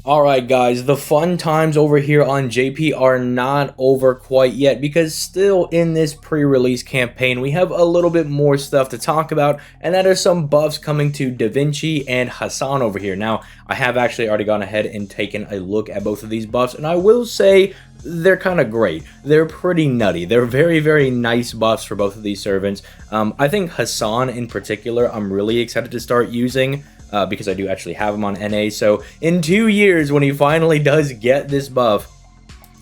Alright guys, the fun times over here on JP are not over quite yet because still in this pre-release campaign we have a little bit more stuff to talk about, and that are some buffs coming to Vinci and Hassan over here. Now, I have actually already gone ahead and taken a look at both of these buffs, and I will say they're kind of great. They're pretty nutty. They're very nice buffs for both of these servants. I think Hassan in particular I'm really excited to start using. Because I do actually have him on NA, so in 2 years when he finally does get this buff,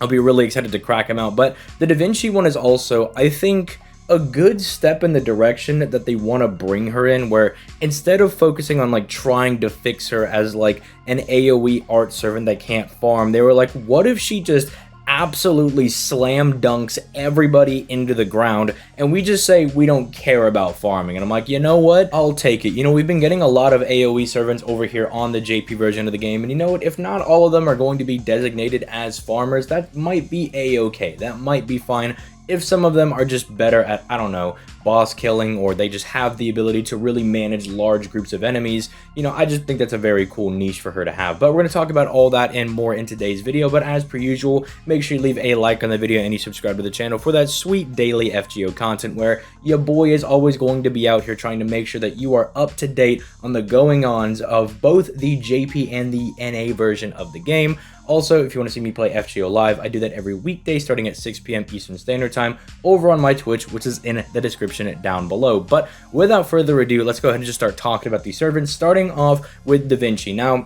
I'll be really excited to crack him out. But the Vinci one is also, I think, a good step in the direction that they want to bring her in, where instead of focusing on like trying to fix her as like an AoE art servant that can't farm, they were like, what if she just absolutely slam dunks everybody into the ground and we just say we don't care about farming? And I'm like, you know what, I'll take it. You know, we've been getting a lot of AoE servants over here on the JP version of the game, and you know what, if not all of them are going to be designated as farmers, that might be a-okay. That might be fine. If some of them are just better at, I don't know, boss killing, or they just have the ability to really manage large groups of enemies, you know, I just think that's a very cool niche for her to have. But we're going to talk about all that and more in today's video. But as per usual, make sure you leave a like on the video and you subscribe to the channel for that sweet daily FGO content, where your boy is always going to be out here trying to make sure that you are up to date on the going-ons of both the JP and the NA version of the game. Also, if you want to see me play FGO live, I do that every weekday starting at 6 p.m. Eastern Standard Time over on my Twitch, which is in the description down below. But without further ado, let's go ahead and just start talking about these servants, starting off with Vinci. Now,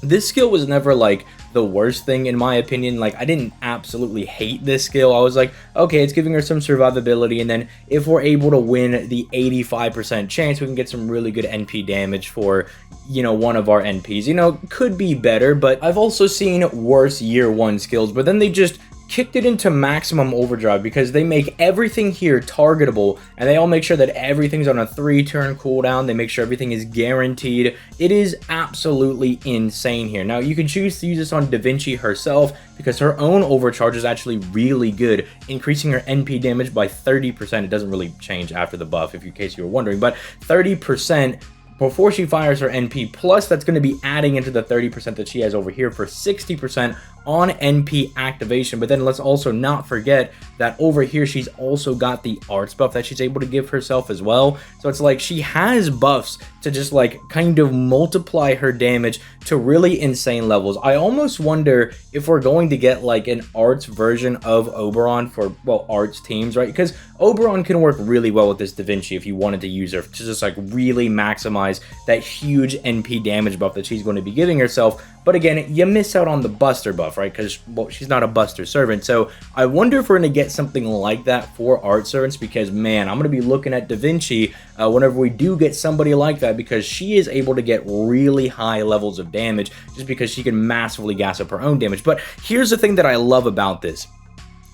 this skill was never like the worst thing in my opinion. Like, I didn't absolutely hate this skill. I was like, okay, it's giving her some survivability, and then if we're able to win the 85% chance, we can get some really good NP damage for, you know, one of our NPs. You know, could be better, but I've also seen worse year one skills, but then they just kicked it into maximum overdrive because they make everything here targetable, and they all make sure that everything's on a 3-turn cooldown. They make sure everything is guaranteed. It is absolutely insane here. Now, you can choose to use this on Vinci herself because her own overcharge is actually really good, increasing her NP damage by 30%. It doesn't really change after the buff, in case you were wondering, but 30% before she fires her NP, plus that's going to be adding into the 30% that she has over here for 60% on NP activation. But then let's also not forget that over here she's also got the arts buff that she's able to give herself as well. So it's like she has buffs to just like kind of multiply her damage to really insane levels. I almost wonder if we're going to get like an arts version of Oberon for, well, arts teams, right? Because Oberon can work really well with this Vinci if you wanted to use her to just like really maximize that huge NP damage buff that she's going to be giving herself. But again, you miss out on the Buster buff, right? Because, well, she's not a Buster servant. So I wonder if we're going to get something like that for art servants, because, man, I'm going to be looking at Vinci whenever we do get somebody like that, because she is able to get really high levels of damage just because she can massively gas up her own damage. But here's the thing that I love about this.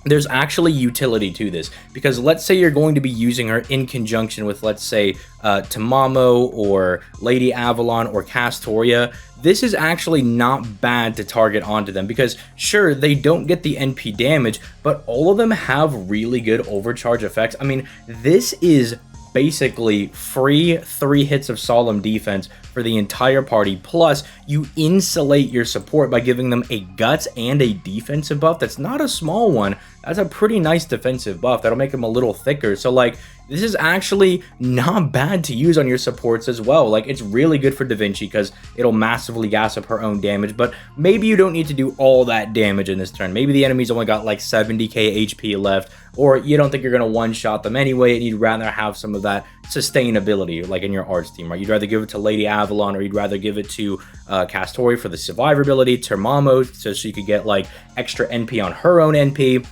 There's actually utility to this, because let's say you're going to be using her in conjunction with, let's say, Tamamo or Lady Avalon or Castoria. This is actually not bad to target onto them, because sure, they don't get the NP damage, but all of them have really good overcharge effects. I mean, this is basically free 3 hits of solemn defense for the entire party, plus you insulate your support by giving them a guts and a defensive buff. That's not a small one. That's a pretty nice defensive buff that'll make them a little thicker. So like, this is actually not bad to use on your supports as well. Like, it's really good for Vinci because it'll massively gas up her own damage, but maybe you don't need to do all that damage in this turn. Maybe the enemy's only got like 70k HP left, or you don't think you're going to one-shot them anyway, and you'd rather have some of that sustainability like in your arts team, right? You'd rather give it to Lady Avalon, or you'd rather give it to Castoria for the survivability, Termamo so she could get like extra NP on her own NP.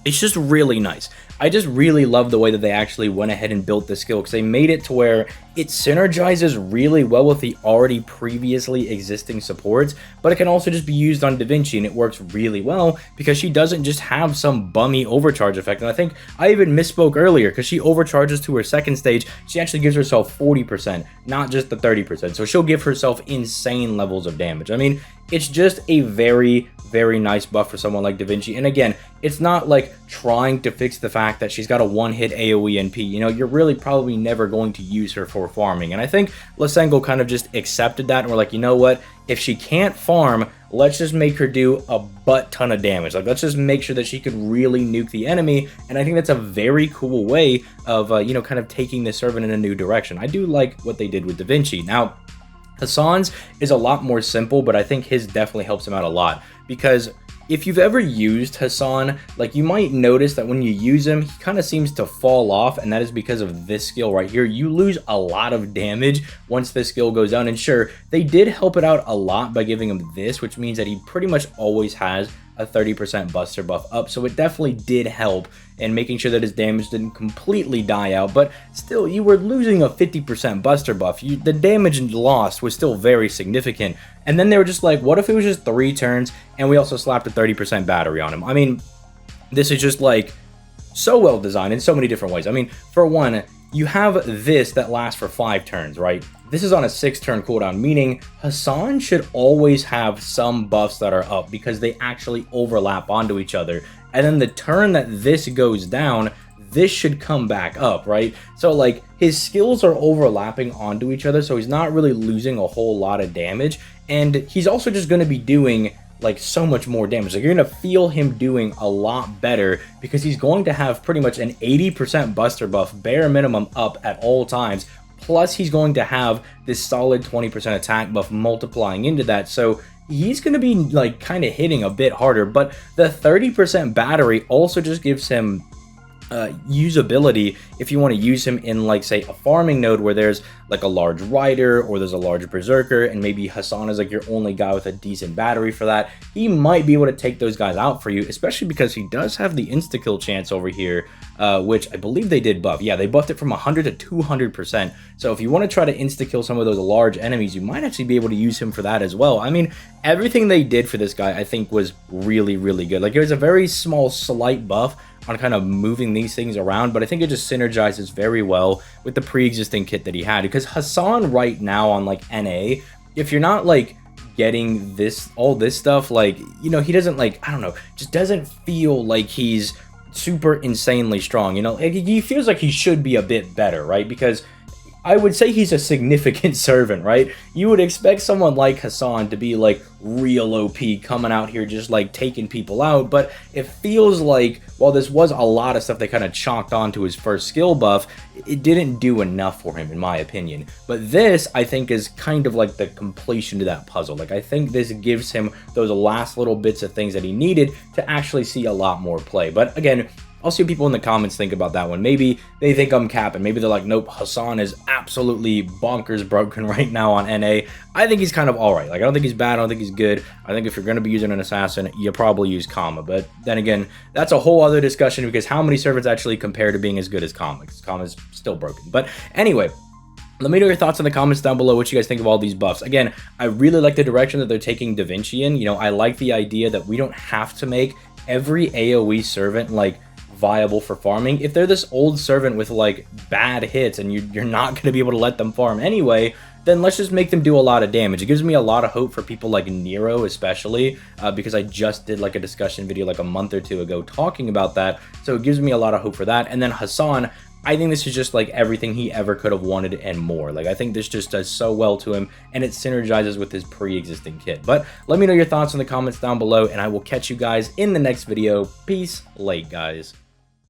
It's just really nice. I just really love the way that they actually went ahead and built this skill, because they made it to where it synergizes really well with the already previously existing supports, but it can also just be used on Vinci, and it works really well because she doesn't just have some bummy overcharge effect. And I think I even misspoke earlier, because she overcharges to her second stage. She actually gives herself 40%, not just the 30%. So she'll give herself insane levels of damage. I mean, it's just a very, very nice buff for someone like Da Vinci. And again, it's not like trying to fix the fact that she's got a one-hit AoE NP. You know, you're really probably never going to use her for farming. And I think Lysenko kind of just accepted that and we're like, you know what? If she can't farm, let's just make her do a butt ton of damage. Like, let's just make sure that she could really nuke the enemy. And I think that's a very cool way of, you know, kind of taking this servant in a new direction. I do like what they did with Da Vinci. Now, Hassan's is a lot more simple, but I think his definitely helps him out a lot, because if you've ever used Hassan, like, you might notice that when you use him, he kind of seems to fall off, and that is because of this skill right here. You lose a lot of damage once this skill goes down, and sure, they did help it out a lot by giving him this, which means that he pretty much always has a 30% buster buff up, so it definitely did help in making sure that his damage didn't completely die out, but still, you were losing a 50% buster buff. The damage lost was still very significant, and then they were just like, what if it was just 3 turns, and we also slapped a 30% battery on him? I mean, this is just, like, so well designed in so many different ways. I mean, for one, you have this that lasts for 5 turns, right? This is on a 6-turn cooldown, meaning Hassan should always have some buffs that are up because they actually overlap onto each other. And then the turn that this goes down, this should come back up, right? So, like, his skills are overlapping onto each other, so he's not really losing a whole lot of damage. And he's also just going to be doing, like, so much more damage. Like, you're going to feel him doing a lot better because he's going to have pretty much an 80% buster buff, bare minimum, up at all times. Plus, he's going to have this solid 20% attack buff multiplying into that. So he's going to be, like, kind of hitting a bit harder. But the 30% battery also just gives him usability if you want to use him in, like, say, a farming node where there's like a large rider or there's a large berserker, and maybe Hassan is like your only guy with a decent battery for that. He might be able to take those guys out for you, especially because he does have the insta kill chance over here, which I believe they did buff. Yeah, they buffed it from 100 to 200%. So if you want to try to insta kill some of those large enemies, you might actually be able to use him for that as well. I mean, everything they did for this guy I think was really, really good. Like, it was a very small slight buff on kind of moving these things around, but I think it just synergizes very well with the pre-existing kit that he had. Because Hassan right now on, like, NA, if you're not, like, getting this, all this stuff, like, you know, he doesn't, like, I don't know, just doesn't feel like he's super insanely strong, you know? He feels like he should be a bit better, right? Because I would say he's a significant servant, right? You would expect someone like Hassan to be, like, real OP, coming out here just, like, taking people out, but it feels like, while this was a lot of stuff they kind of chalked onto his first skill buff, it didn't do enough for him, in my opinion. But this, I think, is kind of like the completion to that puzzle. Like, I think this gives him those last little bits of things that he needed to actually see a lot more play. But again, I'll see what people in the comments think about that one. Maybe they think I'm capping. Maybe they're like, nope, Hassan is absolutely bonkers broken right now on NA. I think he's kind of alright. Like, I don't think he's bad. I don't think he's good. I think if you're going to be using an assassin, you probably use Kama. But then again, that's a whole other discussion, because how many servants actually compare to being as good as Kama? Because Kama's still broken. But anyway, let me know your thoughts in the comments down below, what you guys think of all these buffs. Again, I really like the direction that they're taking Da Vinci in. You know, I like the idea that we don't have to make every AoE servant, like, viable for farming. If they're this old servant with, like, bad hits and you're not going to be able to let them farm anyway, then let's just make them do a lot of damage. It gives me a lot of hope for people like Nero, especially, because I just did, like, a discussion video like a month or two ago talking about that, so it gives me a lot of hope for that. And then Hassan, I think this is just, like, everything he ever could have wanted and more. Like, I think this just does so well to him, and it synergizes with his pre-existing kit. But let me know your thoughts in the comments down below, and I will catch you guys in the next video. Peace, late, guys.